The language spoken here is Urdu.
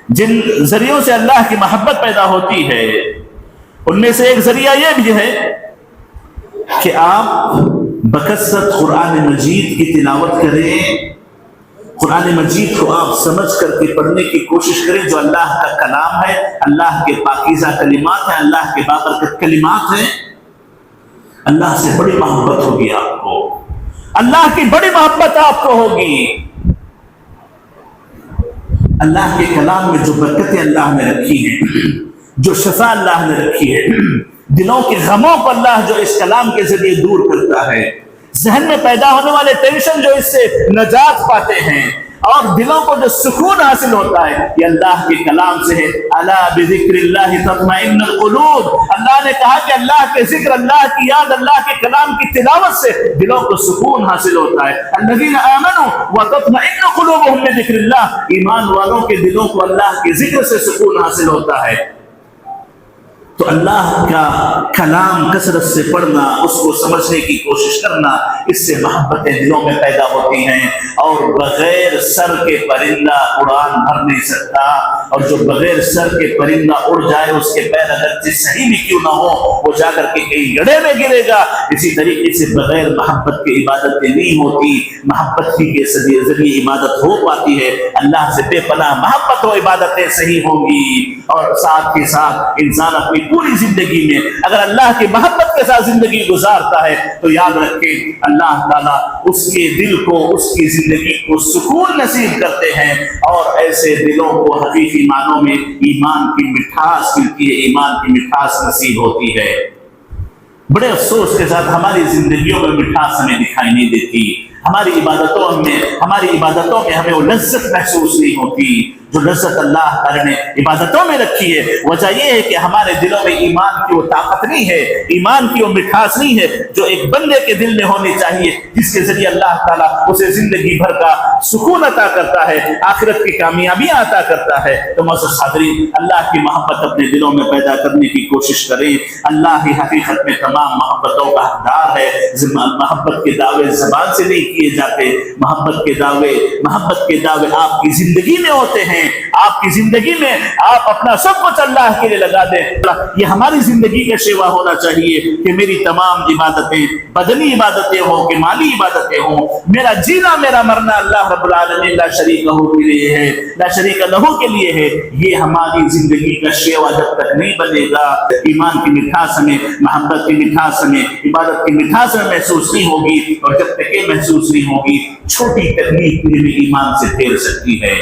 جن ذریعوں سے اللہ کی محبت پیدا ہوتی ہے ان میں سے ایک ذریعہ یہ بھی ہے کہ آپ بکثرت قرآن مجید کی تلاوت کریں، قرآن مجید کو آپ سمجھ کر کے پڑھنے کی کوشش کریں، جو اللہ کا کلام ہے، اللہ کے پاکیزہ کلمات ہیں، اللہ کے بابرکت کلمات ہیں۔ اللہ سے بڑی محبت ہوگی آپ کو، اللہ کی بڑی محبت آپ کو ہوگی۔ اللہ کے کلام میں جو برکتیں اللہ نے رکھی ہیں، جو شفا اللہ نے رکھی ہے، دلوں کے غموں کو اللہ جو اس کلام کے ذریعے دور کرتا ہے، ذہن میں پیدا ہونے والے ٹینشن جو اس سے نجات پاتے ہیں، اور دلوں کو جو سکون حاصل ہوتا ہے، یہ اللہ کے کلام سے ہے۔ الا بذکر اللہ تطمئن القلوب، اللہ نے کہا کہ اللہ کے ذکر، اللہ کی یاد، اللہ کے کلام کی تلاوت سے دلوں کو سکون حاصل ہوتا ہے۔ الذین آمنوا وتطمئن قلوبهم بذکر اللہ، ایمان والوں کے دلوں کو اللہ کے ذکر سے سکون حاصل ہوتا ہے۔ تو اللہ کا کلام کثرت سے پڑھنا، اس کو سمجھنے کی کوشش کرنا، اس سے محبتیں دلوں میں پیدا ہوتی ہیں۔ اور بغیر سر کے پرندہ اڑان بھر نہیں سکتا، اور جو بغیر سر کے پرندہ اڑ جائے اس کے پیر اگر صحیح بھی کیوں نہ ہو، وہ جا کر کے کہیں گڑھے میں گرے گا۔ اسی طریقے سے بغیر محبت کی عبادتیں نہیں ہوتی، محبت ہی کے ذریعے عبادت ہو پاتی ہے۔ اللہ سے بے پناہ محبت ہو، عبادتیں صحیح ہوں گی۔ اور ساتھ ہی ساتھ انسان اپنی پوری زندگی میں اگر اللہ کی محبت کے ساتھ زندگی گزارتا ہے تو یاد رکھیں اللہ تعالیٰ اس کے دل کو، اس کی زندگی کو سکون نصیب کرتے ہیں، اور ایسے دلوں کو حقیقی معنوں میں ایمان کی مٹھاس ملتی ہے، ایمان کی مٹھاس نصیب ہوتی ہے۔ بڑے افسوس کے ساتھ ہماری زندگیوں میں مٹھاس ہمیں دکھائی نہیں دیتی، ہماری عبادتوں میں ہمیں وہ لذت محسوس نہیں ہوتی جو لذت اللہ تعالی نے عبادتوں میں رکھی ہے۔ وجہ یہ ہے کہ ہمارے دلوں میں ایمان کی وہ طاقت نہیں ہے، ایمان کی وہ مٹھاس نہیں ہے جو ایک بندے کے دل میں ہونی چاہیے، جس کے ذریعے اللہ تعالیٰ اسے زندگی بھر کا سکون عطا کرتا ہے، آخرت کی کامیابیاں عطا کرتا ہے۔ تو معزز حاضرین، اللہ کی محبت اپنے دلوں میں پیدا کرنے کی کوشش کریں۔ اللہ ہی حقیقت میں تمام محبتوں کا حقدار ہے۔ محبت کے دعوے زبان سے نہیں کیے جاتے، محبت کے دعوے آپ کی زندگی میں ہوتے ہیں۔ آپ کی زندگی میں آپ اپنا سب کچھ اللہ کے لیے لگا دیں۔ یہ ہماری زندگی کا شیوا ہونا چاہیے کہ میری تمام عبادتیں بدنی عبادتیں ہوں کہ مالی عبادتیں ہوں، میرا جینا میرا مرنا اللہ رب العالمین لا شریک لہ کے لیے ہے، لا شریک لہ کے لیے ہے۔ یہ ہماری زندگی کا شیوا جب تک نہیں بنے گا، ایمان کی مٹھاس ہمیں، محبت کی مٹھاس ہمیں، عبادت کی مٹھاس ہمیں محسوس نہیں ہوگی، اور جب تک یہ محسوس نہیں ہوگی چھوٹی تکلیف بھی ایمان سے پھیر سکتی ہے۔